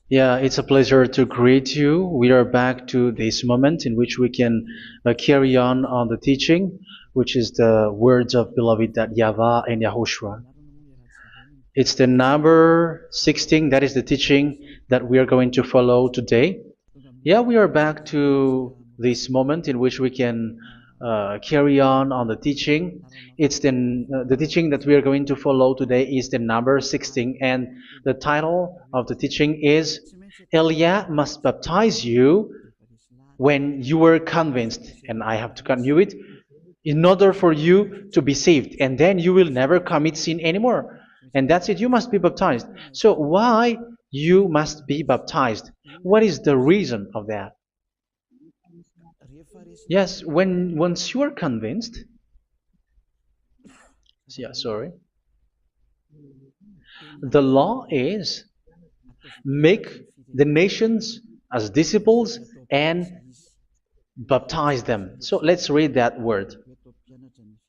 Yeah, it's a pleasure to greet you. We are back to this moment in which we can carry on the teaching, which is the words of beloved that YAHVAH and YAHOSHUA. It's the number 16, that is the teaching that we are going to follow today. Yeah, we are back to this moment in which we can carry on the teaching. It's the teaching that we are going to follow today is the number 16, and the title of the teaching is Elia must baptize you when you were convinced, and I have to continue it, in order for you to be saved, and then you will never commit sin anymore. And that's it, you must be baptized. So why you must be baptized? What is the reason of that? Yes, when once you are convinced, yeah, sorry, the law is make the nations as disciples and baptize them. So let's read that word.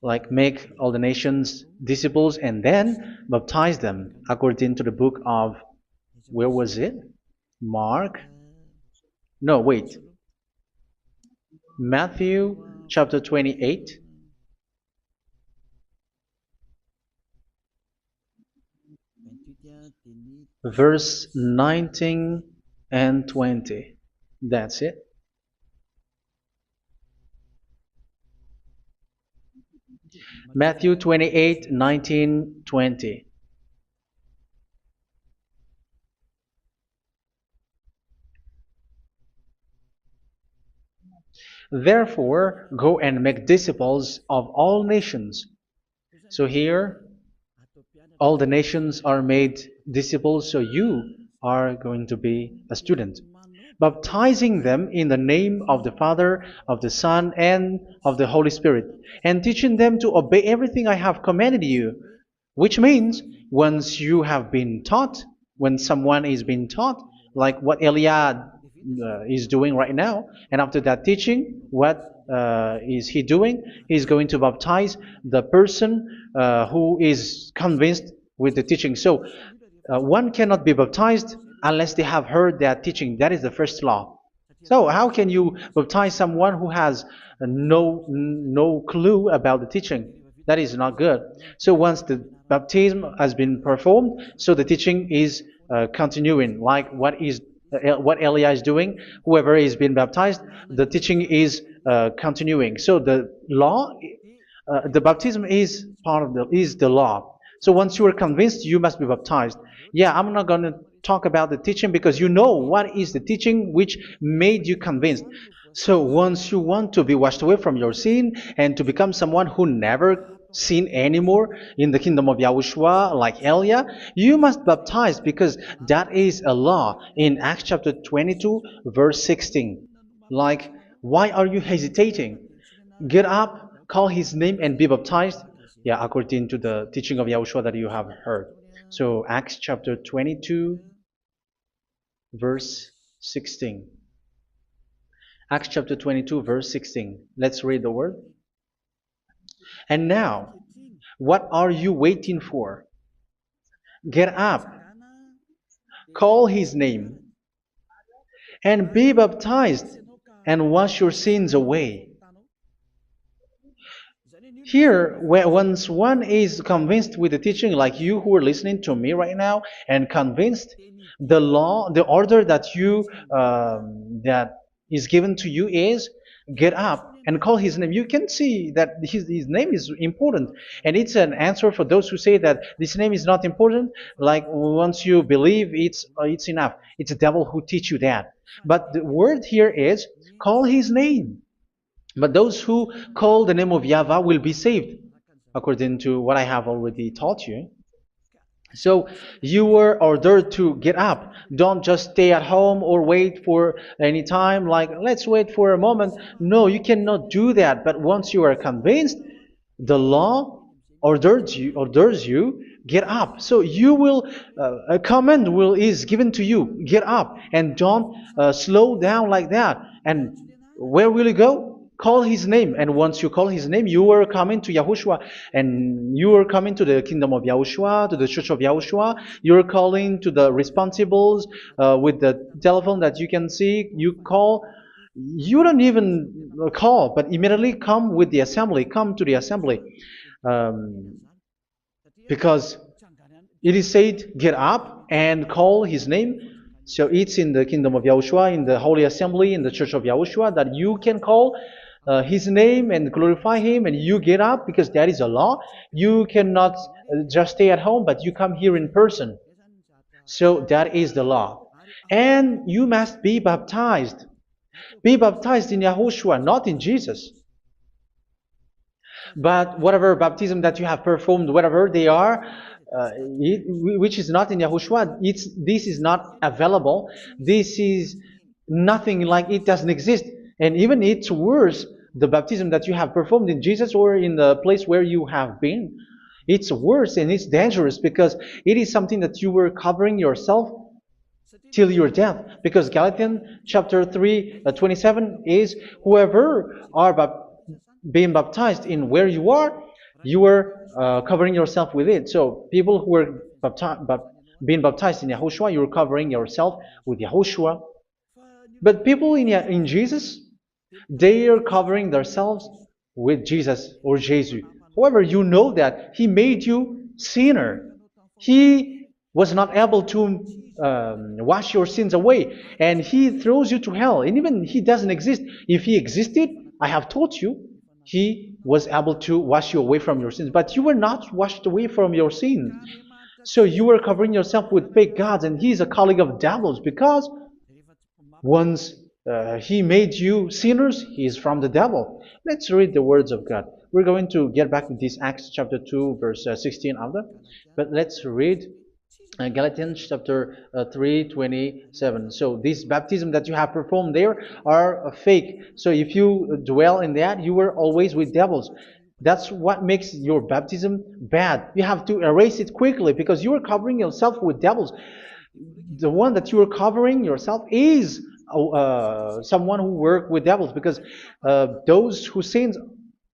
Like make all the nations disciples and then baptize them according to the book of, where was it? Mark? No, wait. Matthew chapter 28. Verse 19 and 20. That's it. Matthew 28, 19, 20. Therefore, go and make disciples of all nations. So here, all the nations are made disciples, so you are going to be a student. Baptizing them in the name of the Father, of the Son, and of the Holy Spirit, and teaching them to obey everything I have commanded you. Which means, once you have been taught, when someone is being taught, like what Eliad is doing right now, and after that teaching, what is he doing? He's going to baptize the person who is convinced with the teaching. So one cannot be baptized unless they have heard that teaching. That is the first law. So how can you baptize someone who has no clue about the teaching? That is not good. So once the baptism has been performed, so the teaching is continuing. Like what Elia is doing, whoever is being baptized, the teaching is continuing. So the law, the baptism is part of the law. So once you are convinced, you must be baptized. Yeah, I'm not going to talk about the teaching because you know what is the teaching which made you convinced. So once you want to be washed away from your sin and to become someone who never sin anymore in the kingdom of YAHOSHUA like Elia, you must baptize because that is a law in Acts chapter 22 verse 16. Like, why are you hesitating? Get up, call his name and be baptized. Yeah, according to the teaching of YAHOSHUA that you have heard. So Acts chapter 22 verse 16. Acts chapter 22 verse 16. Let's read the word. And now, what are you waiting for? Get up, call his name, and be baptized, and wash your sins away. Here, once one is convinced with the teaching, like you who are listening to me right now, and convinced, the law, the order that that is given to you is get up and call his name. You can see that his name is important, and it's an answer for those who say that this name is not important. Like once you believe, it's enough. It's the devil who teach you that. But the word here is call his name. But those who call the name of YAHVAH will be saved, according to what I have already taught you. So you were ordered to get up. Don't just stay at home or wait for any time, like let's wait for a moment. No, you cannot do that. But once you are convinced, the law orders you get up. So you will a command is given to you, get up, and don't slow down like that. And where will you go? call his name. And once you call his name, you are coming to Yahushua. And you are coming to the kingdom of Yahushua, to the church of Yahushua. You're calling to the responsibles with the telephone that you can see. You call. You don't even call, but immediately come with the assembly. Come to the assembly. Um, because it is said, get up and call his name. So it's in the kingdom of Yahushua, in the holy assembly, in the church of Yahushua, that you can call his name and glorify him, and you get up because that is a law. You cannot just stay at home, but you come here in person. So that is the law. And you must be baptized. Be baptized in Yahushua, not in Jesus. But whatever baptism that you have performed, whatever they are, which is not in Yahushua, this is not available. This is nothing like it doesn't exist. And even it's worse, the baptism that you have performed in Jesus or in the place where you have been. It's worse and it's dangerous because it is something that you were covering yourself till your death. Because Galatians chapter 3, 27 is, whoever are being baptized in where you are covering yourself with it. So people who were being baptized in Yahushua, you're covering yourself with Yahushua. But people in Jesus, they are covering themselves with Jesus or Jesus. However, you know that He made you sinner. He was not able to wash your sins away, and He throws you to hell. And even He doesn't exist. If He existed, I have told you, He was able to wash you away from your sins. But you were not washed away from your sins. So you were covering yourself with fake gods, and He is a colleague of devils because once He made you sinners, He is from the devil. Let's read the words of God. We're going to get back to this Acts chapter 2, verse 16 after. But let's read Galatians chapter 3, 27. So this baptism that you have performed there are fake. So if you dwell in that, you were always with devils. That's what makes your baptism bad. You have to erase it quickly because you are covering yourself with devils. The one that you are covering yourself is someone who worked with devils, because those who sins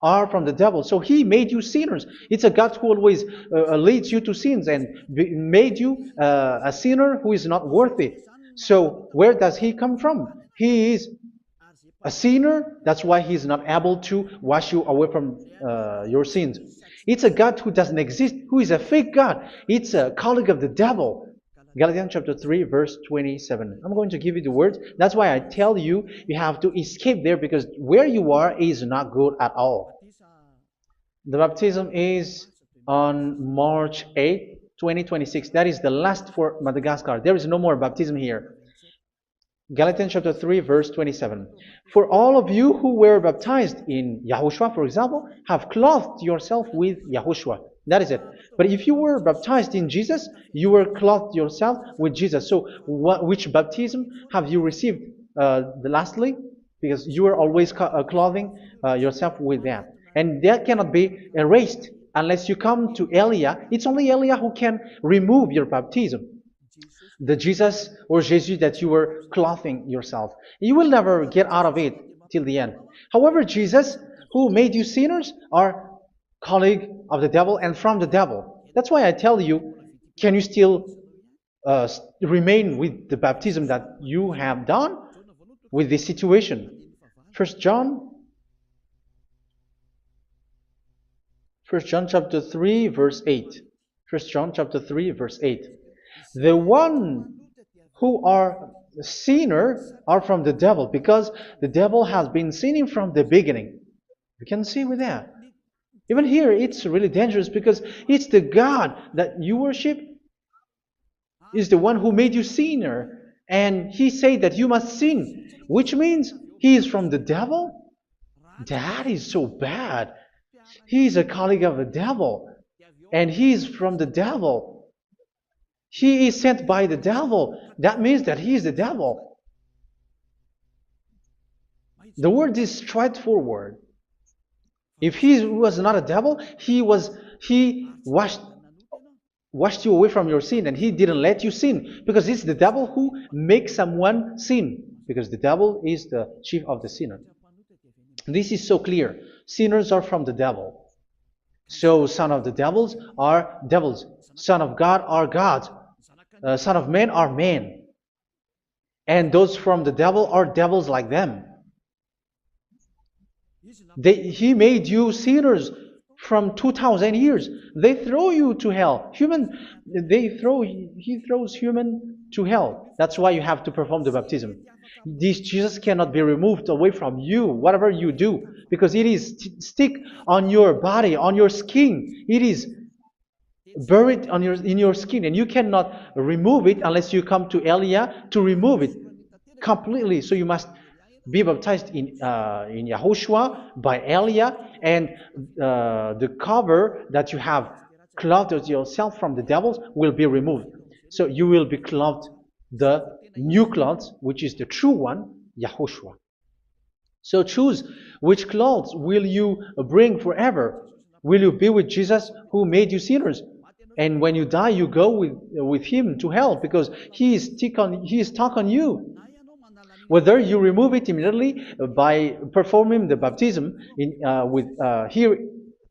are from the devil. So He made you sinners. It's a God who always leads you to sins and made you a sinner who is not worthy. So where does He come from? He is a sinner. That's why He is not able to wash you away from your sins. It's a God who doesn't exist, who is a fake God. It's a colleague of the devil. Galatians chapter 3, verse 27. I'm going to give you the words. That's why I tell you, you have to escape there, because where you are is not good at all. The baptism is on March 8, 2026. That is the last for Madagascar. There is no more baptism here. Galatians chapter 3, verse 27. For all of you who were baptized in Yahushua, for example, have clothed yourself with Yahushua. That is it. But if you were baptized in Jesus, you were clothed yourself with Jesus. So which baptism have you received lastly? Because you are always clothing yourself with that. And that cannot be erased unless you come to Eliah. It's only Eliah who can remove your baptism. The Jesus or Jesus that you were clothing yourself. You will never get out of it till the end. However, Jesus, who made you sinners, are colleague of the devil and from the devil. That's why I tell you, can you still remain with the baptism that you have done with this situation? First John chapter 3, verse 8. First John chapter 3, verse 8. The one who are sinner are from the devil, because the devil has been sinning from the beginning. You can see with that. Even here, it's really dangerous because it's the God that you worship is the one who made you sinner. And He said that you must sin, which means He is from the devil. That is so bad. He is a colleague of the devil. And He is from the devil. He is sent by the devil. That means that He is the devil. The word is straightforward. If He was not a devil, He washed you away from your sin, and He didn't let you sin, because it's the devil who makes someone sin, because the devil is the chief of the sinner. This is so clear. Sinners are from the devil. So son of the devils are devils. Son of God are gods. Son of men are men. And those from the devil are devils like them. He made you sinners from 2,000 years. They throw you to hell. He throws human to hell. That's why you have to perform the baptism. This Jesus cannot be removed away from you, whatever you do, because it is stick on your body, on your skin. It is buried in your skin, and you cannot remove it unless you come to Elia to remove it completely. So you must be baptized in YAHOSHUA by Elia, and the cover that you have clothed yourself from the devils will be removed. So you will be clothed the new clothes, which is the true one, YAHOSHUA. So choose which clothes will you bring forever. Will you be with Jesus who made you sinners? And when you die, you go with him to hell because he is stuck on you. Whether you remove it immediately by performing the baptism here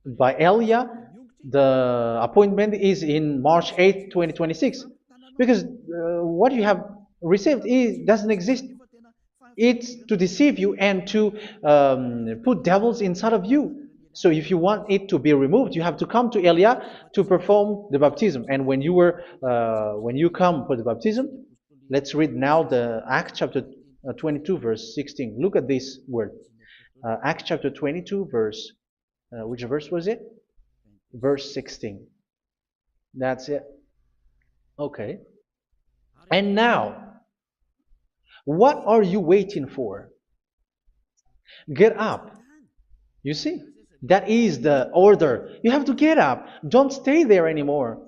by Elia, the appointment is in March 8, 2026. Because what you have received doesn't exist. It's to deceive you and to put devils inside of you. So if you want it to be removed, you have to come to Elia to perform the baptism. And when you come for the baptism, let's read now the Acts chapter 22 verse 16. Look at this word. Acts chapter 22 verse, which verse was it? Verse 16. That's it. Okay. And now, what are you waiting for? Get up. You see, that is the order. You have to get up. Don't stay there anymore.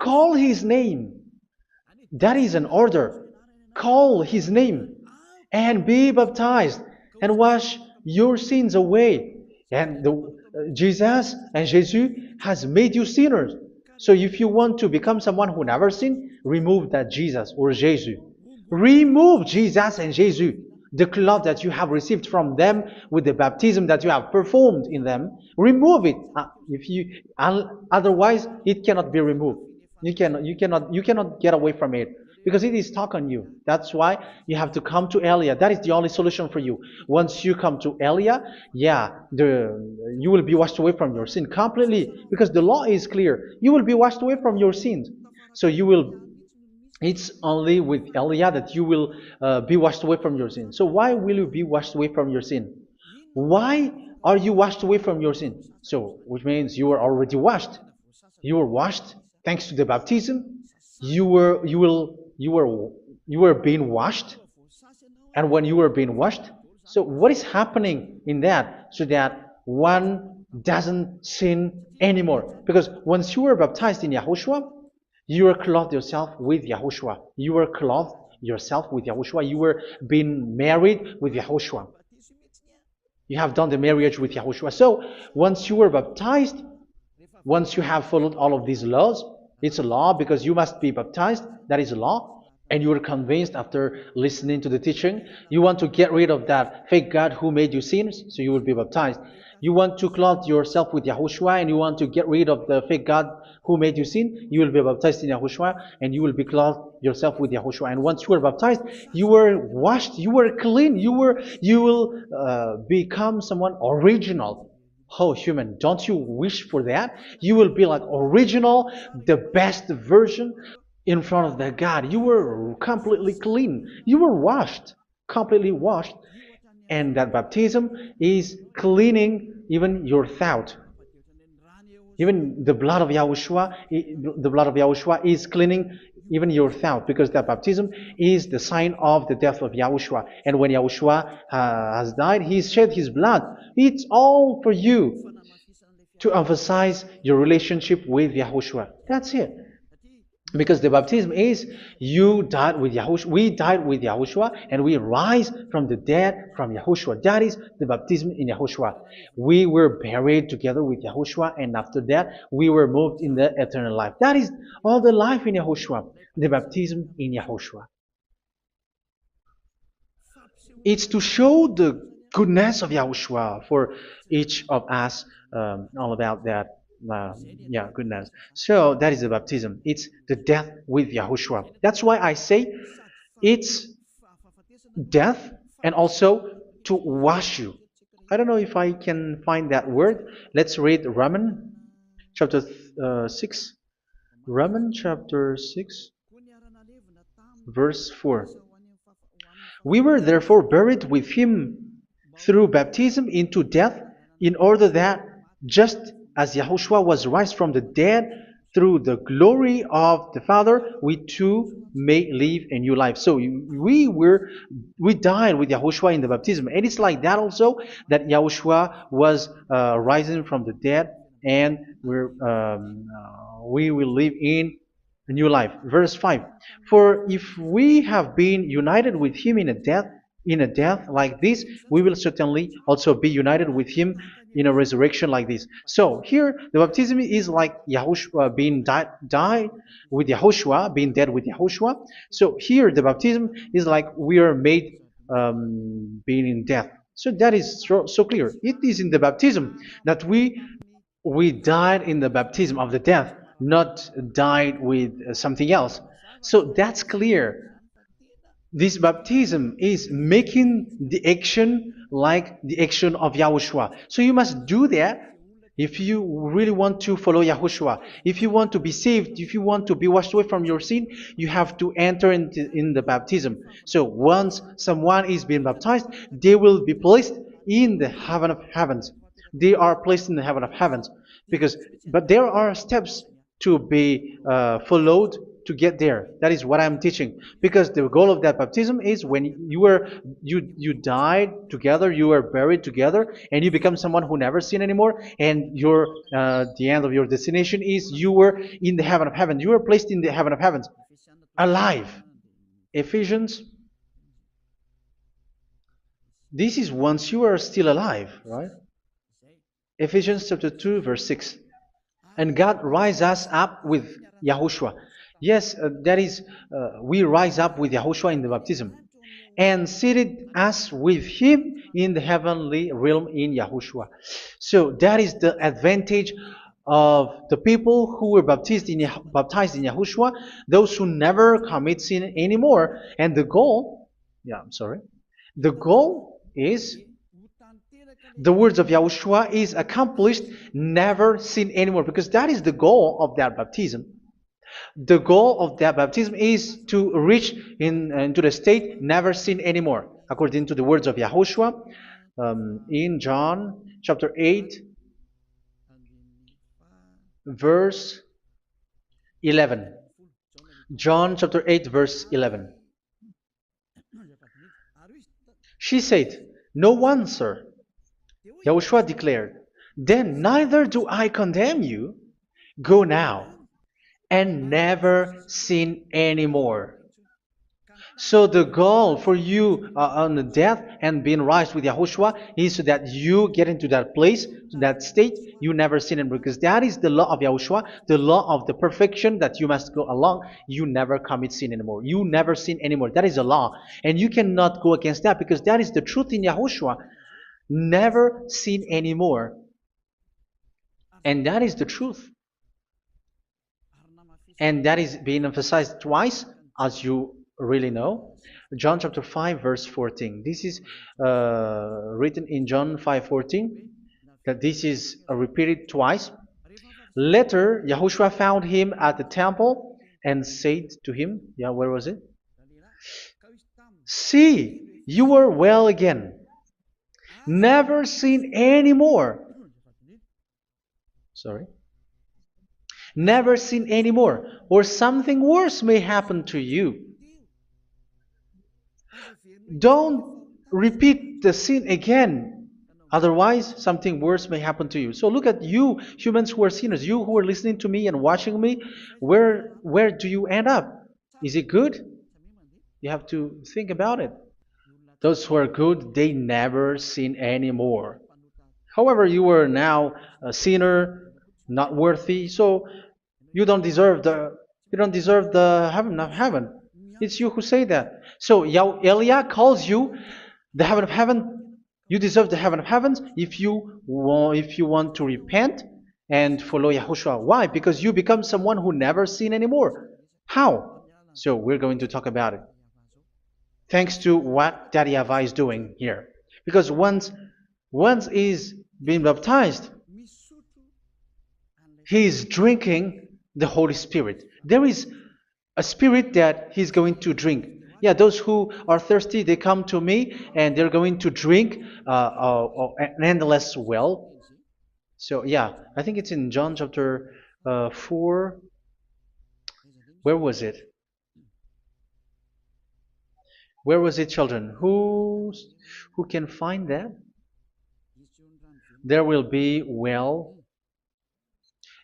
Call his name. That is an order. Call his name and be baptized and wash your sins away. And Jesus has made you sinners. So if you want to become someone who never sinned, remove that Jesus or Jesus. Remove Jesus and Jesus, the cloth that you have received from them with the baptism that you have performed in them. Remove it. Otherwise, it cannot be removed. You cannot get away from it because it is stuck on you. That's why you have to come to Elia. That is the only solution for you. Once you come to Elia, you will be washed away from your sin completely because the law is clear. You will be washed away from your sins. So it's only with Elia that you will be washed away from your sin. So why will you be washed away from your sin? Why are you washed away from your sin? So, which means you were already washed. You were washed thanks to the baptism. You were being washed, and when you were being washed, so what is happening in that? So that one doesn't sin anymore. Because once you were baptized in YAHOSHUA, you were clothed yourself with YAHOSHUA. You were clothed yourself with YAHOSHUA. You were being married with YAHOSHUA. You have done the marriage with YAHOSHUA. So once you were baptized, once you have followed all of these laws, it's a law because you must be baptized. That is a law. And you are convinced after listening to the teaching, you want to get rid of that fake God who made you sinners, so you will be baptized. You want to clothe yourself with YAHOSHUA and you want to get rid of the fake God who made you sin, you will be baptized in YAHOSHUA and you will be clothed yourself with YAHOSHUA. And once you are baptized, you were washed, you were clean, you will become someone original. Oh, human, don't you wish for that? You will be like original, the best version in front of that God. You were completely clean. You were washed, completely washed. And that baptism is cleaning even your thought. Even the blood of YAHOSHUA is cleaning even your thought, because that baptism is the sign of the death of YAHOSHUA. And when YAHOSHUA has died, he shed his blood. It's all for you to emphasize your relationship with YAHOSHUA. That's it. Because the baptism is you died with YAHOSHUA, we died with YAHOSHUA, and we rise from the dead from YAHOSHUA. That is the baptism in YAHOSHUA. We were buried together with YAHOSHUA, and after that we were moved in the eternal life. That is all the life in YAHOSHUA, the baptism in YAHOSHUA. It's to show the goodness of Yahushua for each of us, all about that. Uh, yeah, goodness. So that is the baptism. It's the death with Yahushua. That's why I say it's death and also to wash you. I don't know if I can find that word. Let's read Roman chapter 6. Roman chapter 6, verse 4. We were therefore buried with him through baptism into death, in order that, just as Yahushua was raised from the dead through the glory of the Father, we too may live a new life. So we died with Yahushua in the baptism, and it's like that also that Yahushua was rising from the dead, and we will live in a new life. Verse 5. For if we have been united with him in a death like this, we will certainly also be united with him in a resurrection like this. So here the baptism is like Yahushua being died with Yahushua, being dead with Yahushua. So here the baptism is like we are made being in death. So that is so clear. It is in the baptism that we died in the baptism of the death, not died with something else. So that's clear. This baptism is making the action like the action of Yahushua. So you must do that if you really want to follow Yahushua. If you want to be saved, if you want to be washed away from your sin, you have to enter in the baptism. So once someone is being baptized, they will be placed in the heaven of heavens. They are placed in the heaven of heavens because, but there are steps to be followed to get there. That is what I'm teaching. Because the goal of that baptism is when you died together, you were buried together, and you become someone who never sin anymore. And your the end of your destination is you were in the heaven of heaven. You were placed in the heaven of heavens, alive. Ephesians. This is once you are still alive, right? Ephesians chapter 2, verse 6. And God rise us up with Yahushua. Yes, that is, we rise up with Yahushua in the baptism. And seated us with him in the heavenly realm in Yahushua. So that is the advantage of the people who were baptized in Yahushua, those who never commit sin anymore. And the goal, yeah, I'm sorry, the goal is the words of Yahushua is accomplished, never sin anymore, because that is the goal of that baptism. The goal of that baptism is to reach into the state never sin anymore, according to the words of Yahushua in John chapter 8, verse 11. John chapter 8, verse 11. She said, "No one, sir." Yahushua declared, "Then neither do I condemn you. Go now and never sin anymore." So the goal for you on the death and being raised with Yahushua is so that you get into that place, to that state, you never sin anymore. Because that is the law of Yahushua, the law of the perfection that you must go along. You never commit sin anymore. You never sin anymore. That is a law. And you cannot go against that because that is the truth in Yahushua. Never sin anymore. And that is the truth. And that is being emphasized twice, as you really know. John chapter 5, verse 14. This is written in John 5:14, that this is repeated twice. Later, Yahushua found him at the temple and said to him, yeah, where was it? "See, you are well again. Never sin anymore." Sorry. "Never sin anymore, or something worse may happen to you." Don't repeat the sin again. Otherwise, something worse may happen to you. So look at you, humans who are sinners, you who are listening to me and watching me. Where do you end up? Is it good? You have to think about it. Those who are good, they never sin anymore. However, you are now a sinner, not worthy, so you don't deserve the heaven of heaven. It's you who say that. So Eliah calls you the heaven of heaven You deserve the heaven of heavens if you want to repent and follow Yahushua. Why? Because you become someone who never sin anymore. How? So we're going to talk about it. Thanks to what Daddy Ava is doing here. Because once he's been baptized, he is drinking the Holy Spirit. There is a spirit that he's going to drink. Yeah, those who are thirsty, they come to me and they're going to drink an endless well. So, yeah, I think it's in John chapter 4. Where was it? Where was it, children? Who can find that? There will be well.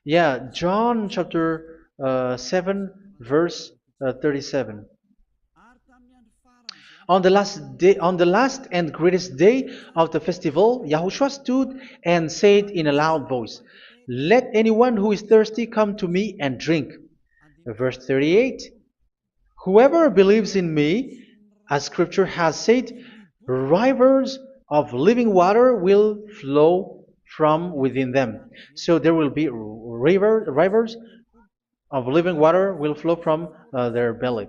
Yeah, John chapter 7, verse 37. On the last and greatest day of the festival, Yahushua stood and said in a loud voice, "Let anyone who is thirsty come to me and drink." Verse 38, "Whoever believes in me, as Scripture has said, rivers of living water will flow from within them." So there will be rivers of living water will flow from their belly.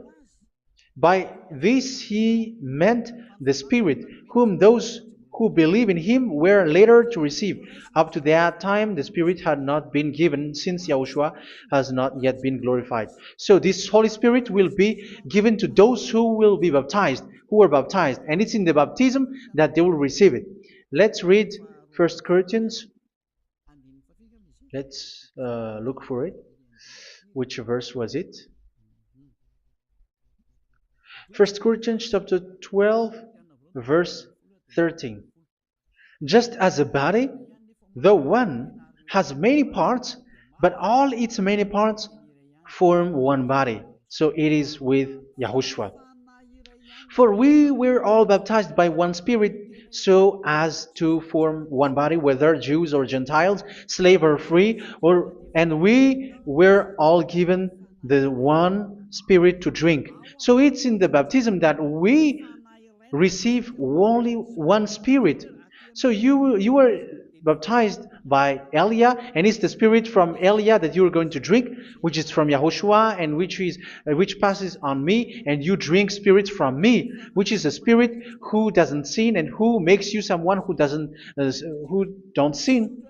By this he meant the Spirit, whom those who believe in him were later to receive. Up to that time, the Spirit had not been given, since Yahushua has not yet been glorified. So this Holy Spirit will be given to those who will be baptized, who are baptized, and it's in the baptism that they will receive it. Let's read 1 Corinthians. Let's look for it. Which verse was it? 1 Corinthians chapter 12, verse 13. Just as a body, though one, has many parts, but all its many parts form one body. So it is with Yahushua. For we were all baptized by one Spirit, so as to form one body, whether Jews or Gentiles, slave or free, and we were all given the one Spirit to drink. So it's in the baptism that we receive only one Spirit. So you were baptized by Elia, and it's the Spirit from Elia that you are going to drink, which is from Yahushua, and which passes on me, and you drink Spirit from me, which is a Spirit who doesn't sin and who makes you someone who don't sin.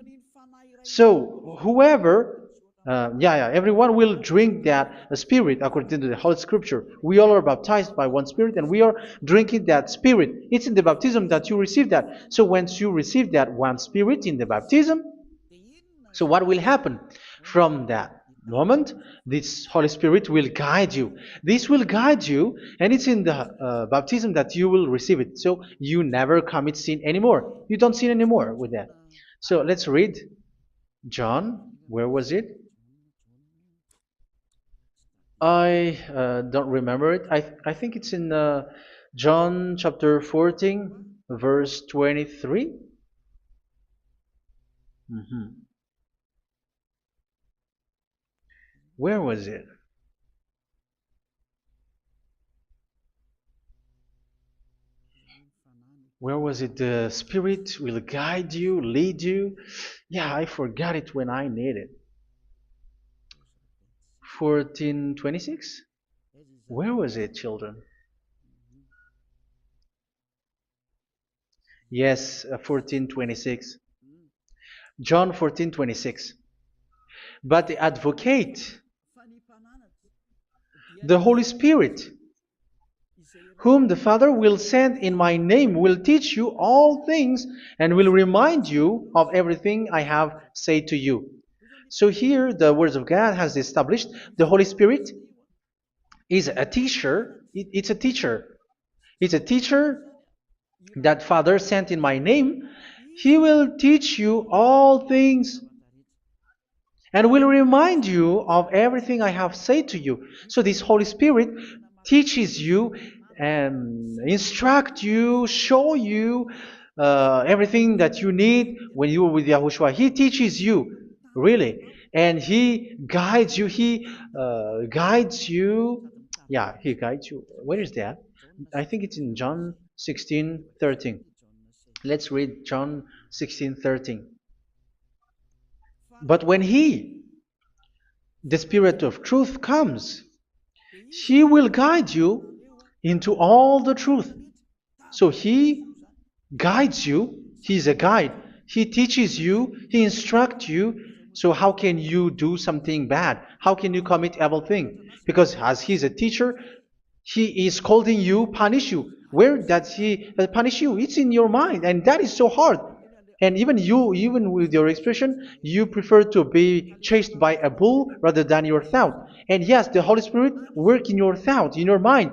So whoever, everyone will drink that Spirit according to the Holy Scripture. We all are baptized by one Spirit, and we are drinking that Spirit. It's in the baptism that you receive that. So once you receive that one Spirit in the baptism, so what will happen from that moment? This Holy Spirit will guide you. This will guide you, and it's in the baptism that you will receive it. So you never commit sin anymore. You don't sin anymore with that. So let's read. John, where was it? I don't remember it. I think it's in John chapter 14, verse 23. Mhm. Where was it? Where was it? The Spirit will guide you, lead you. Yeah, I forgot it when I need it. 14:26? Where was it, children? Yes, 14:26. John 14:26. But the advocate, the Holy Spirit, whom the Father will send in my name, will teach you all things and will remind you of everything I have said to you. So here the words of God has established the Holy Spirit is a teacher. It's a teacher. It's a teacher that Father sent in my name. He will teach you all things and will remind you of everything I have said to you. So this Holy Spirit teaches you and instruct you, show you everything that you need when you are with Yahushua. He teaches you, really, and He guides you. He guides you. Yeah, He guides you. Where is that? I think it's in John 16:13. Let's read John 16:13. But when He, the Spirit of truth, comes, He will guide you into all the truth. So He guides you. He's a guide. He teaches you. He instructs you. So how can you do something bad? How can you commit evil thing? Because as He's a teacher, He is scolding you, punish you. Where does He punish you? It's in your mind, and that is so hard. And even you, even with your expression, you prefer to be chased by a bull rather than your thought. And yes, the Holy Spirit work in your thought, in your mind.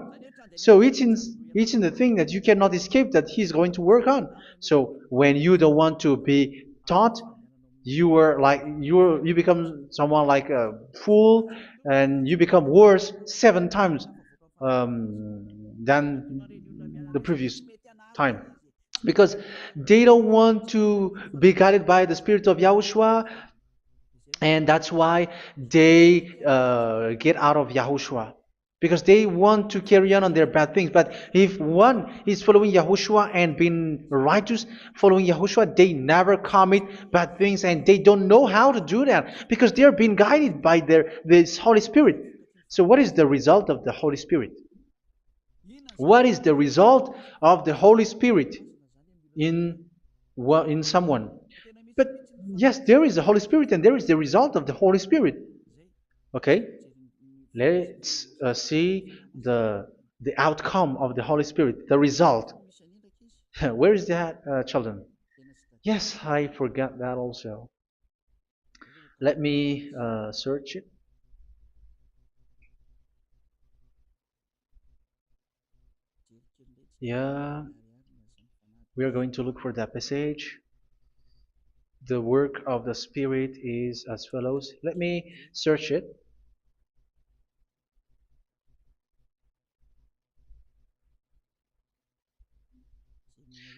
So it's in the thing that you cannot escape that He's going to work on. So when you don't want to be taught, you become someone like a fool, and you become worse 7 times than the previous time, because they don't want to be guided by the Spirit of Yahushua, and that's why they get out of Yahushua, because they want to carry on their bad things. But if one is following Yahushua and being righteous, following Yahushua, they never commit bad things, and they don't know how to do that because they are being guided by this Holy Spirit. So what is the result of the Holy Spirit? What is the result of the Holy Spirit in in someone? But yes, there is the Holy Spirit, and there is the result of the Holy Spirit. Okay, let's see the outcome of the Holy Spirit, the result. Where is that, children? Yes, I forgot that also. Let me search it. Yeah, we are going to look for that passage. The work of the Spirit is as follows. Let me search it.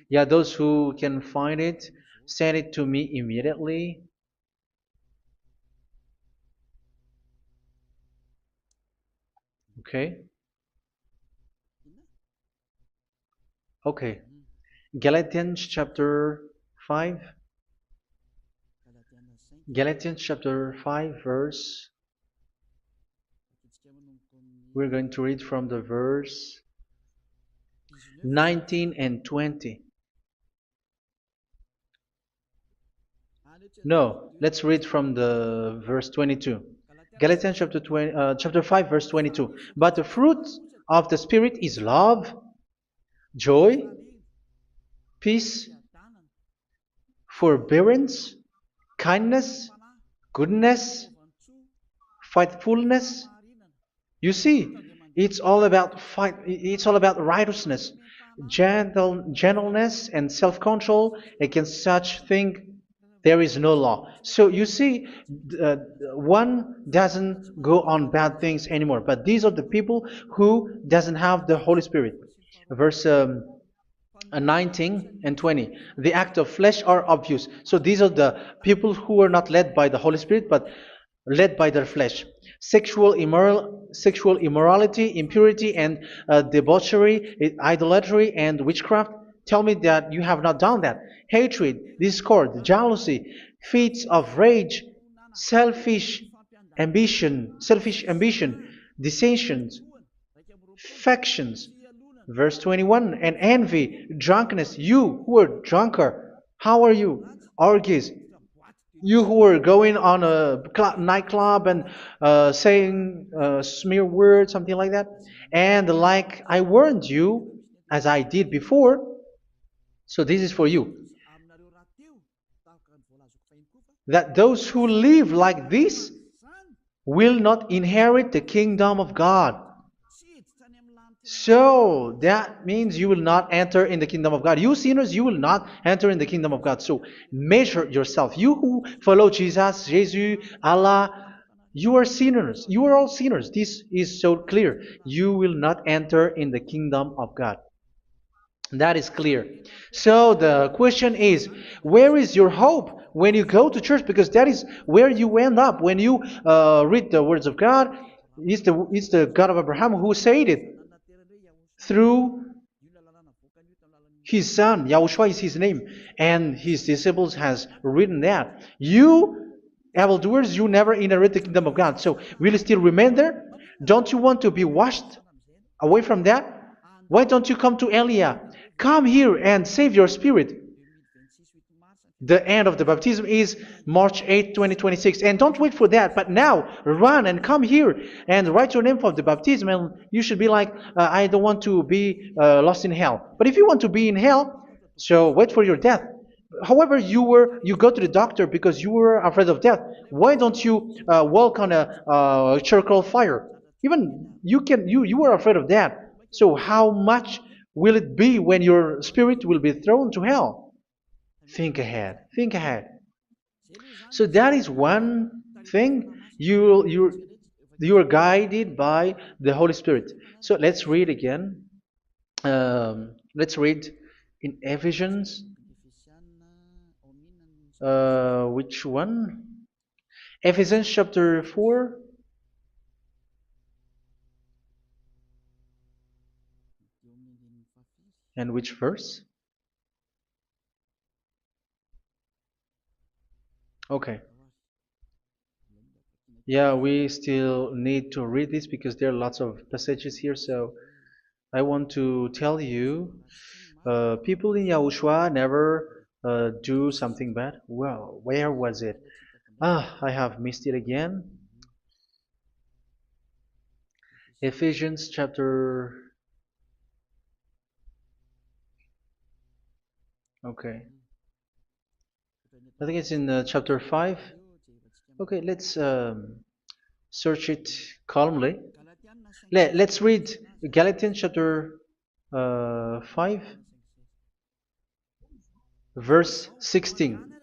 Yeah, those who can find it, send it to me immediately. Okay. Okay. Galatians chapter 5. Galatians chapter 5, verse. We're going to read from the verse 19 and 20. No, let's read from the verse 22. Galatians chapter 5, verse 22. But the fruit of the Spirit is love, joy, peace, forbearance, kindness, goodness, faithfulness. You see, it's all about fight. It's all about righteousness, gentleness, and self-control. Against such thing, there is no law. So you see, uh, one doesn't go on bad things anymore. But these are the people who doesn't have the Holy Spirit. Verse 19 and 20. The act of flesh are obvious. So these are the people who are not led by the Holy Spirit, but led by their flesh. Sexual immorality, impurity, and debauchery, idolatry, and witchcraft. Tell me that you have not done that. Hatred, discord, jealousy, fits of rage, selfish ambition, dissensions, factions. Verse 21, and envy, drunkenness. You who are drunkard, how are you? Orgies. You who are going on a nightclub and saying smear words, something like that. And like I warned you, as I did before, so this is for you, that those who live like this will not inherit the kingdom of God. So that means you will not enter in the kingdom of God. You sinners, you will not enter in the kingdom of God. So measure yourself. You who follow Jesus, Allah, you are sinners. You are all sinners. This is so clear. You will not enter in the kingdom of God. That is clear. So the question is, where is your hope when you go to church? Because that is where you end up. When you read the words of God, it's the God of Abraham who said it. Through His son, Yahushua is his name, and his disciples has written that. You evildoers, you never inherit the kingdom of God. So will you still remain there? Don't you want to be washed away from that? Why don't you come to Elia? Come here and save your spirit. The end of the baptism is March 8th, 2026. And don't wait for that, but now run and come here and write your name for the baptism. And you should be like, I don't want to be lost in hell. But if you want to be in hell, so wait for your death. However, you go to the doctor because you were afraid of death. Why don't you walk on a charcoal fire? Even you were afraid of that. So how much will it be when your spirit will be thrown to hell? Think ahead. Think ahead. So that is one thing. You are guided by the Holy Spirit. So let's read again. Let's read in Ephesians. Which one? Ephesians chapter 4. And which verse? Okay. Yeah, we still need to read this because there are lots of passages here. So I want to tell you, people in Yahushua never do something bad. Well, where was it? I have missed it again. Ephesians chapter. Okay. I think it's in chapter 5. Okay, let's search it calmly. Let's read Galatians chapter 5, verse 16.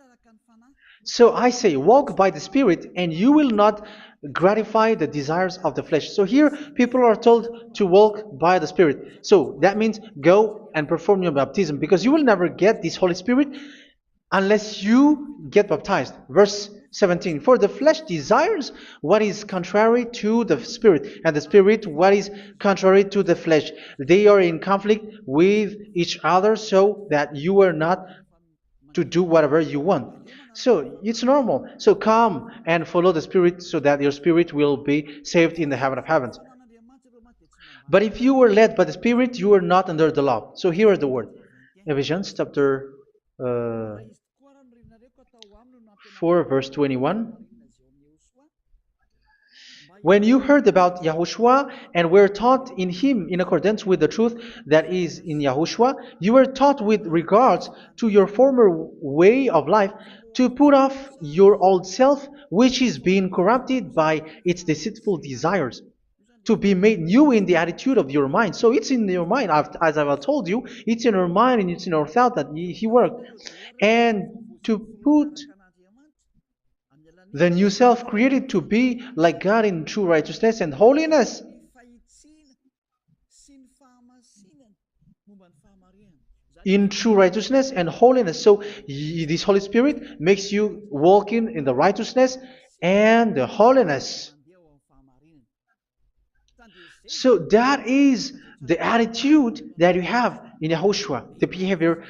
So I say, walk by the Spirit, and you will not gratify the desires of the flesh. So here, people are told to walk by the Spirit. So that means go and perform your baptism, because you will never get this Holy Spirit unless you get baptized. Verse 17. For the flesh desires what is contrary to the Spirit, and the Spirit what is contrary to the flesh. They are in conflict with each other, so that you are not to do whatever you want. So it's normal. So come and follow the Spirit so that your spirit will be saved in the heaven of heavens. But if you were led by the Spirit, you are not under the law. So here are the word. Ephesians chapter 4 verse 21. When you heard about Yahushua and were taught in him in accordance with the truth that is in Yahushua, you were taught with regards to your former way of life to put off your old self, which is being corrupted by its deceitful desires, to be made new in the attitude of your mind. So it's in your mind, as I've told you, it's in our mind and it's in our thought that he worked. And to put the new self created to be like God in true righteousness and holiness. In true righteousness and holiness. So this Holy Spirit makes you walk in the righteousness and the holiness. So that is the attitude that you have in Yahushua, the behavior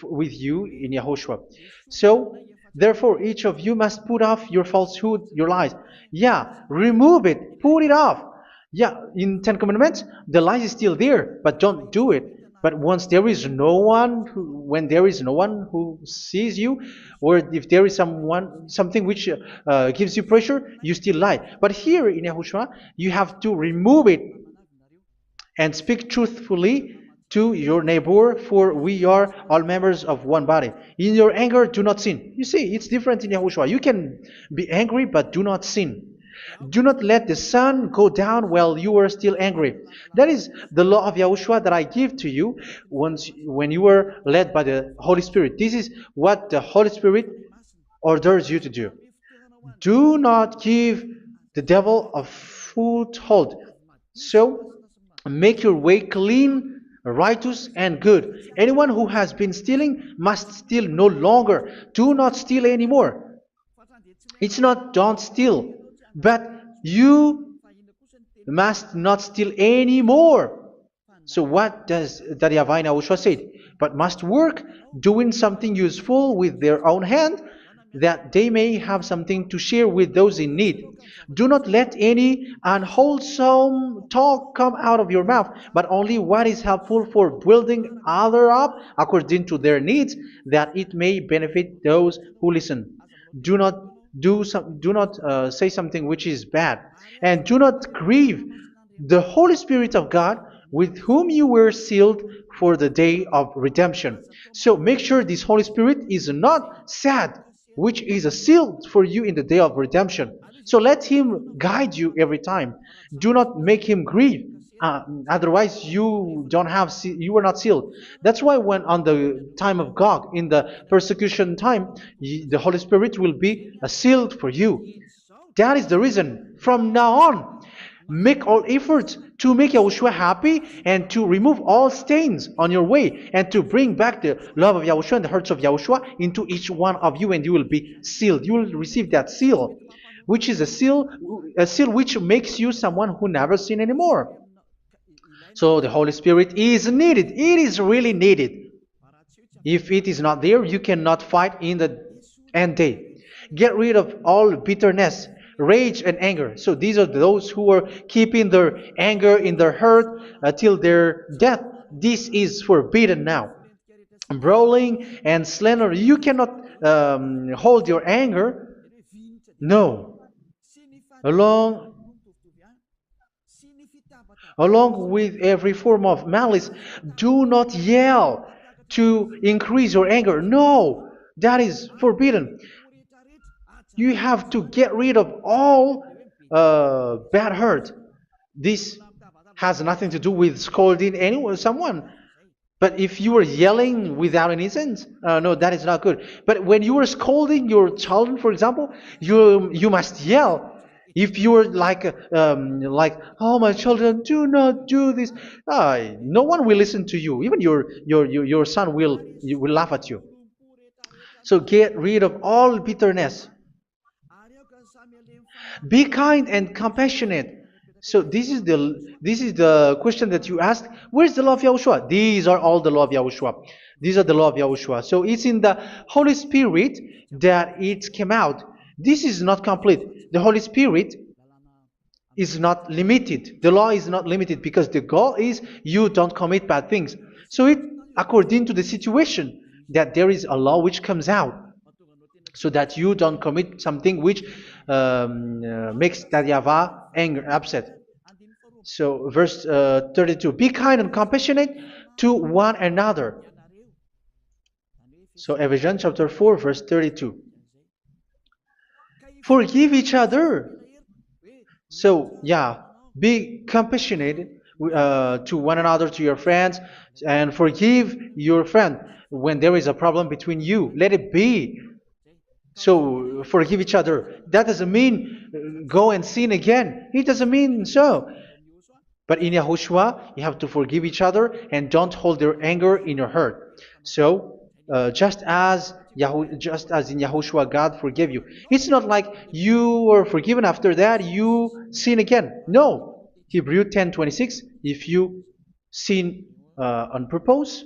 with you in Yahushua. So therefore, each of you must put off your falsehood, your lies. Yeah, remove it, put it off. Yeah, in Ten Commandments, the lies is still there, but don't do it. But once there is no one, when there is no one who sees you, or if there is something which gives you pressure, you still lie. But here in Yahushua, you have to remove it and speak truthfully to your neighbor, for we are all members of one body. In your anger, do not sin. You see, it's different in Yahushua. You can be angry, but do not sin. Do not let the sun go down while you are still angry. That is the law of Yahushua that I give to you when you were led by the Holy Spirit. This is what the Holy Spirit orders you to do. Do not give the devil a foothold. So, make your way clean, righteous, and good. Anyone who has been stealing must steal no longer. Do not steal anymore. It's not don't steal, but you must not steal anymore. So what does the YAHVAH in YAHOSHUA say? But must work doing something useful with their own hand, that they may have something to share with those in need. Do not let any unwholesome talk come out of your mouth, but only what is helpful for building other up according to their needs, that it may benefit those who listen. Do not do not say something which is bad, and do not grieve the Holy Spirit of God, with whom you were sealed for the day of redemption. So make sure this Holy Spirit is not sad, which is a seal for you in the day of redemption. So let Him guide you every time. Do not make Him grieve. Otherwise, you were not sealed. That's why when on the time of God, in the persecution time, the Holy Spirit will be a sealed for you. That is the reason. From now on, make all efforts to make Yahushua happy and to remove all stains on your way and to bring back the love of Yahushua and the hearts of Yahushua into each one of you, and you will be sealed. You will receive that seal, which is a seal which makes you someone who never sin anymore. So the Holy Spirit is needed. It is really needed. If it is not there, you cannot fight in the end day. Get rid of all bitterness, rage, and anger. So these are those who are keeping their anger in their heart till their death. This is forbidden now. Brawling and slander. You cannot hold your anger. No. Along Along with every form of malice, do not yell to increase your anger. No, that is forbidden. You have to get rid of all bad hurt. This has nothing to do with scolding anyone, someone. But if you are yelling without any sense, no, that is not good. But when you are scolding your children, for example, you must yell. If you are like, oh my children, do not do this, no one will listen to you. Even your son will laugh at you. So get rid of all bitterness. Be kind and compassionate. So this is the question that you asked. Where's the law of Yahushua? These are all the law of Yahushua. These are the law of Yahushua. So it's in the Holy Spirit that it came out. This is not complete. The Holy Spirit is not limited. The law is not limited because the goal is you don't commit bad things. So it according to the situation that there is a law which comes out, so that you don't commit something which makes that YAHVAH angry, upset. So verse 32, be kind and compassionate to one another. So Ephesians chapter 4 verse 32. Forgive each other. So yeah, be compassionate to one another, to your friends, and forgive your friend when there is a problem between you. Let it be. So forgive each other. That doesn't mean go and sin again. It doesn't mean so. But in Yahushua, you have to forgive each other and don't hold their anger in your heart. So just as in Yahushua, God forgave you. It's not like you were forgiven after that you sin again. No. Hebrew 10:26. If you sin on purpose,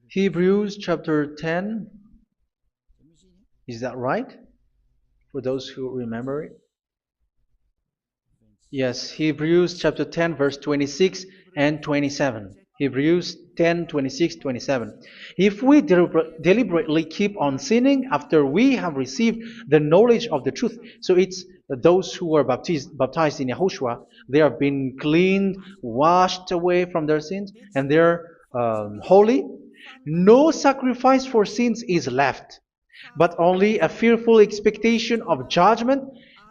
Hebrews chapter 10. Is that right? For those who remember it? Yes, Hebrews chapter 10 verse 26 and 27. Hebrews 10, 26, 27. If we deliberately keep on sinning after we have received the knowledge of the truth, so it's those who are baptized in Yahushua, they have been cleaned, washed away from their sins, and they're holy. No sacrifice for sins is left, but only a fearful expectation of judgment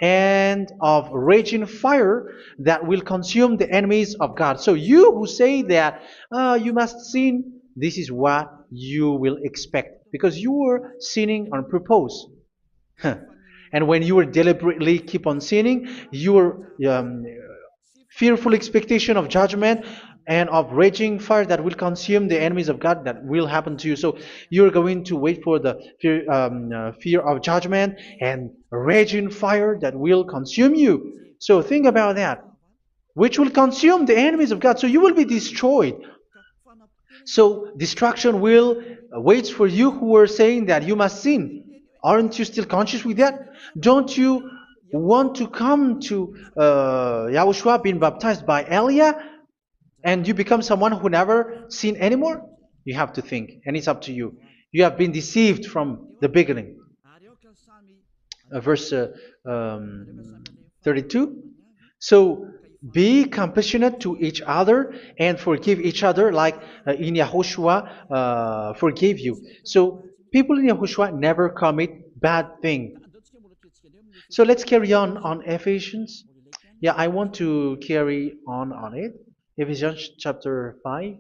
and of raging fire that will consume the enemies of God. So you who say that you must sin, this is what you will expect, because you were sinning on purpose. And when you were deliberately keep on sinning, your fearful expectation of judgment and of raging fire that will consume the enemies of God that will happen to you. So you're going to wait for the fear of judgment and raging fire that will consume you. So think about that, which will consume the enemies of God. So you will be destroyed. So destruction will wait for you who are saying that you must sin. Aren't you still conscious with that? Don't you want to come to Yahushua being baptized by Elia and you become someone who never sin anymore? You have to think, and it's up to you. You have been deceived from the beginning. Verse 32. So be compassionate to each other and forgive each other like in Yahushua forgave you. So people in Yahushua never commit bad thing. So let's carry on Ephesians. Yeah, I want to carry on it. Ephesians chapter 5.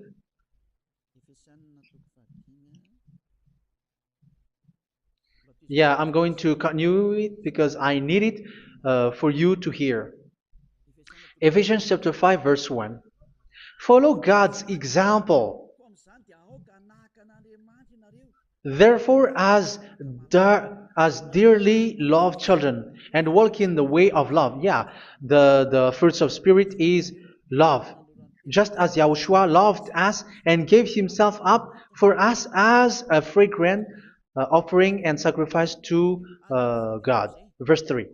Yeah, I'm going to continue it because I need it for you to hear. Ephesians chapter 5 verse 1. Follow God's example. Therefore, as dearly loved children, and walk in the way of love. Yeah, the fruits of spirit is love. Just as Yahushua loved us and gave himself up for us as a fragrant offering and sacrifice to God. Verse 3.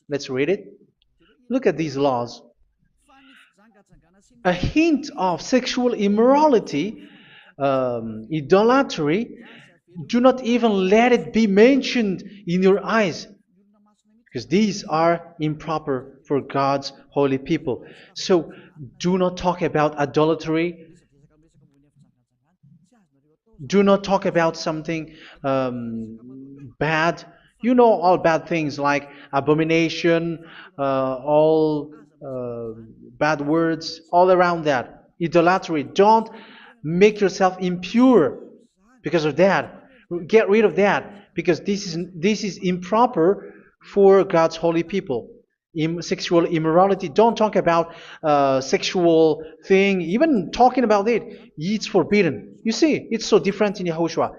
Let's read it. Look at these laws. A hint of sexual immorality, idolatry, do not even let it be mentioned in your eyes, because these are improper for God's holy people. So do not talk about idolatry. Do not talk about something bad. You know all bad things like abomination, all bad words, all around that. Idolatry. Don't make yourself impure because of that. Get rid of that because this is improper for God's holy people. Sexual immorality. Don't talk about sexual thing. Even talking about it, it's forbidden. You see, it's so different in Yahushua.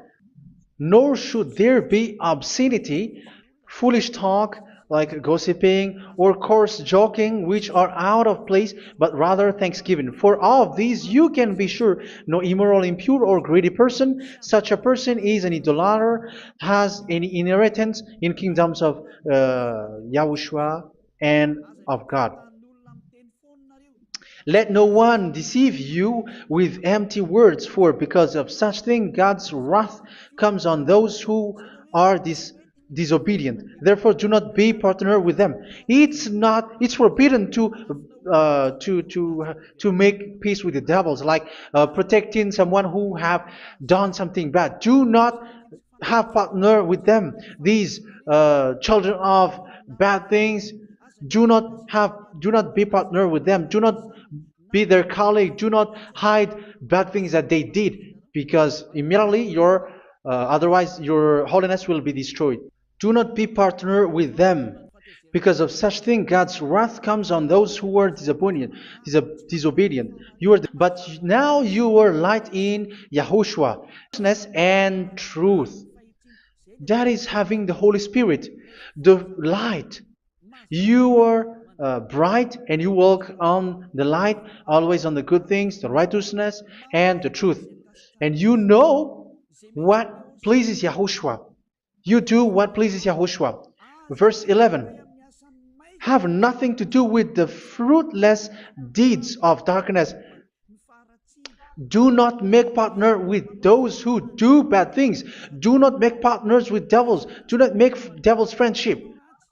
Nor should there be obscenity, foolish talk like gossiping or coarse joking, which are out of place, but rather thanksgiving. For of these you can be sure: no immoral, impure, or greedy person, such a person is an idolater, has any inheritance in kingdoms of Yahushua and of God. Let no one deceive you with empty words, for because of such thing God's wrath comes on those who are disobedient. Therefore, do not be partner with them. It's forbidden to make peace with the devils, like protecting someone who have done something bad. Do not have partner with them. These children of bad things, do not be partner with them. Do not be their colleague. Do not hide bad things that they did, because immediately otherwise your holiness will be destroyed. Do not be partner with them. Because of such thing, God's wrath comes on those who are disobedient. But now you are light in Yahushua, righteousness and truth. That is having the Holy Spirit, the light. You are bright and you walk on the light, always on the good things, the righteousness and the truth. And you know what pleases Yahushua. You do what pleases Yahushua. Verse 11. Have nothing to do with the fruitless deeds of darkness. Do not make partner with those who do bad things. Do not make partners with devils. Do not make devils friendship.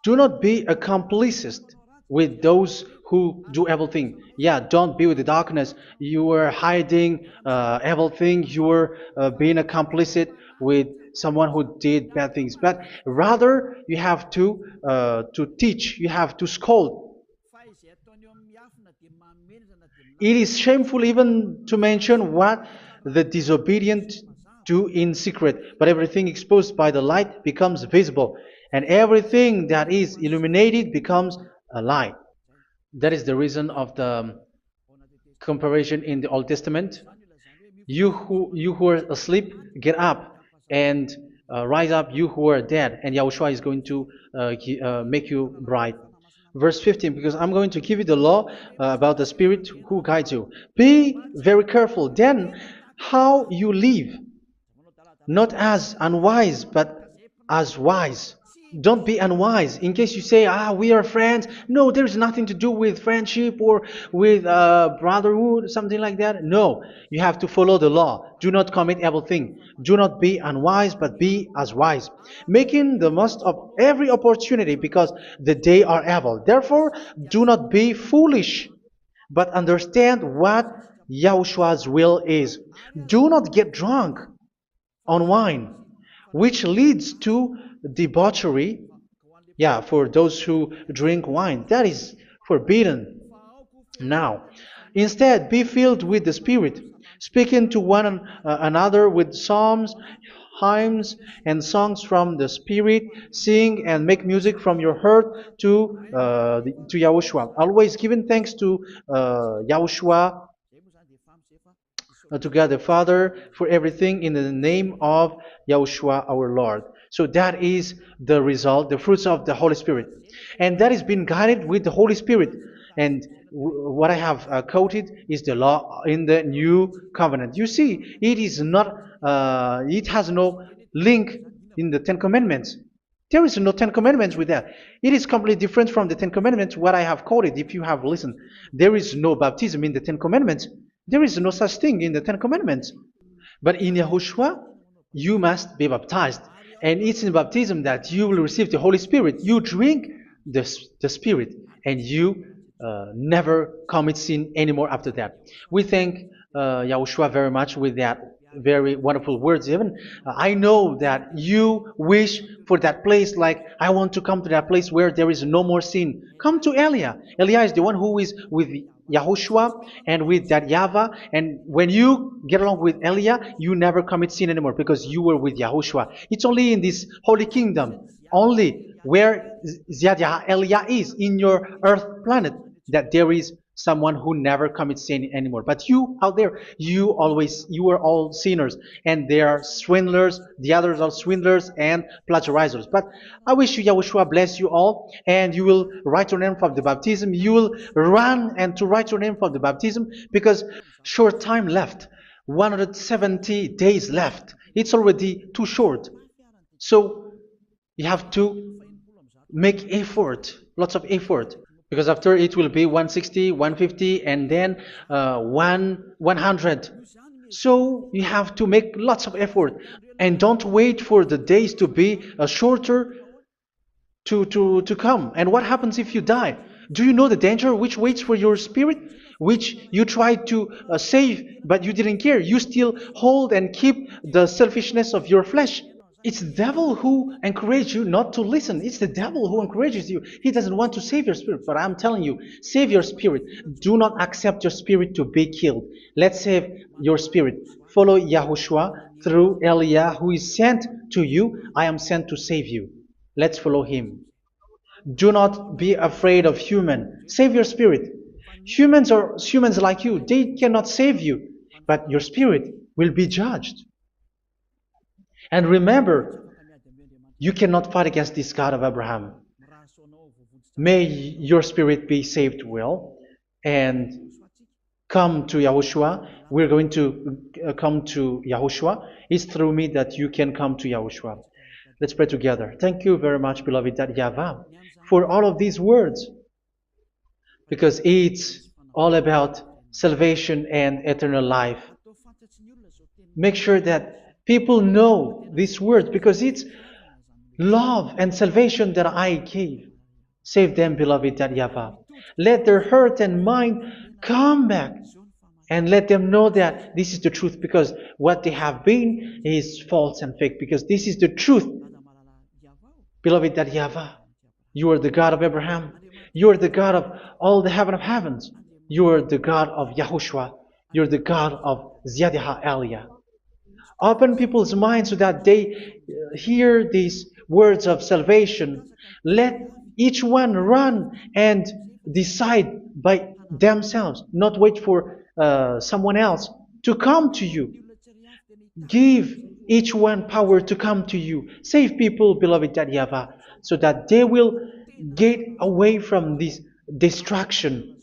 Do not be a complicit with those who do evil thing. Yeah, don't be with the darkness. You are hiding evil thing. You are being a complicit with someone who did bad things. But rather, you have to teach. You have to scold. It is shameful even to mention what the disobedient do in secret, but everything exposed by the light becomes visible, and everything that is illuminated becomes a light. That is the reason of the comparison in the Old Testament. You who are asleep, get up and rise up, you who are dead, and Yahushua is going to make you bright. Verse 15, because I'm going to give you the law about the Spirit who guides you. Be very careful then how you live, not as unwise, but as wise. Don't be unwise. In case you say, we are friends. No, there's nothing to do with friendship or with brotherhood, something like that. No, you have to follow the law. Do not commit evil thing. Do not be unwise, but be as wise, making the most of every opportunity, because the day are evil. Therefore, do not be foolish, but understand what Yahushua's will is. Do not get drunk on wine, which leads to debauchery. Yeah, for those who drink wine, that is forbidden now. Instead, be filled with the Spirit, speaking to one another with psalms, hymns, and songs from the Spirit. Sing and make music from your heart to Yahushua, always giving thanks to Yahushua, to God the Father, for everything in the name of Yahushua our Lord. So that is the result, the fruits of the Holy Spirit. And that is being guided with the Holy Spirit. And what I have quoted is the law in the new covenant. You see, it is not, it has no link in the Ten Commandments. There is no Ten Commandments with that. It is completely different from the Ten Commandments, what I have quoted, if you have listened. There is no baptism in the Ten Commandments. There is no such thing in the Ten Commandments. But in Yahushua, you must be baptized. And it's in baptism that you will receive the Holy Spirit. You drink the Spirit, and you never commit sin anymore after that. We thank Yahushua very much with that very wonderful words. Even I know that you wish for that place, like I want to come to that place where there is no more sin. Come to Elia. Elia is the one who is with Yahushua and with that YAHVAH. And when you get along with Elia, you never commit sin anymore because you were with Yahushua. It's only in this holy kingdom, only where Elia is, in your earth planet, that there is someone who never commits sin anymore. But you out there, you are all sinners, and they are swindlers. The others are swindlers and plagiarizers. But I wish you, Yahushua, bless you all, and you will write your name for the baptism. You will run and to write your name for the baptism, because short time left, 170 days left. It's already too short. So you have to make effort, lots of effort. Because after it will be 160, 150, and then 100. So you have to make lots of effort. And don't wait for the days to be shorter to come. And what happens if you die? Do you know the danger which waits for your spirit? Which you tried to save, but you didn't care. You still hold and keep the selfishness of your flesh. It's the devil who encourages you not to listen. It's the devil who encourages you. He doesn't want to save your spirit. But I'm telling you, save your spirit. Do not accept your spirit to be killed. Let's save your spirit. Follow Yahushua through Elia, who is sent to you. I am sent to save you. Let's follow him. Do not be afraid of human. Save your spirit. Humans are humans like you. They cannot save you. But your spirit will be judged. And remember, you cannot fight against this God of Abraham. May your spirit be saved well and come to Yahushua. We're going to come to Yahushua. It's through me that you can come to Yahushua. Let's pray together. Thank you very much, beloved YAHVAH, for all of these words, because it's all about salvation and eternal life. Make sure that people know these words, because it's love and salvation that I gave. Save them, beloved YAHVAH. Let their heart and mind come back, and let them know that this is the truth, because what they have been is false and fake, because this is the truth. Beloved YAHVAH, you are the God of Abraham. You are the God of all the heaven of heavens. You are the God of Yahushua. You are the God of Ziadiha Elia. Open people's minds so that they hear these words of salvation. Let each one run and decide by themselves, not wait for someone else to come to you. Give each one power to come to you. Save people, beloved YAHVAH, so that they will get away from this distraction.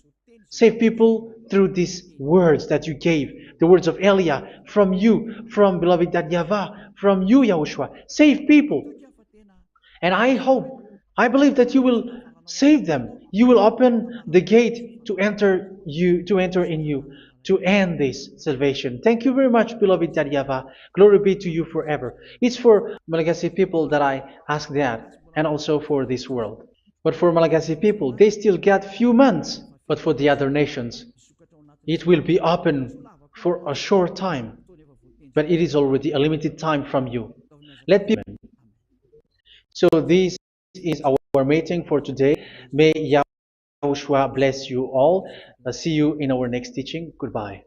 Save people through these words that you gave, the words of Elia, from you, from beloved YAHVAH, from you, Yahushua. Save people. And I believe that you will save them. You will open the gate to enter in you, to end this salvation. Thank you very much, beloved YAHVAH. Glory be to you forever. It's for Malagasy people that I ask that, and also for this world. But for Malagasy people, they still get few months. But for the other nations, it will be open for a short time. But it is already a limited time from you. Let people. So this is our meeting for today. May Yahushua bless you all. See you in our next teaching. Goodbye.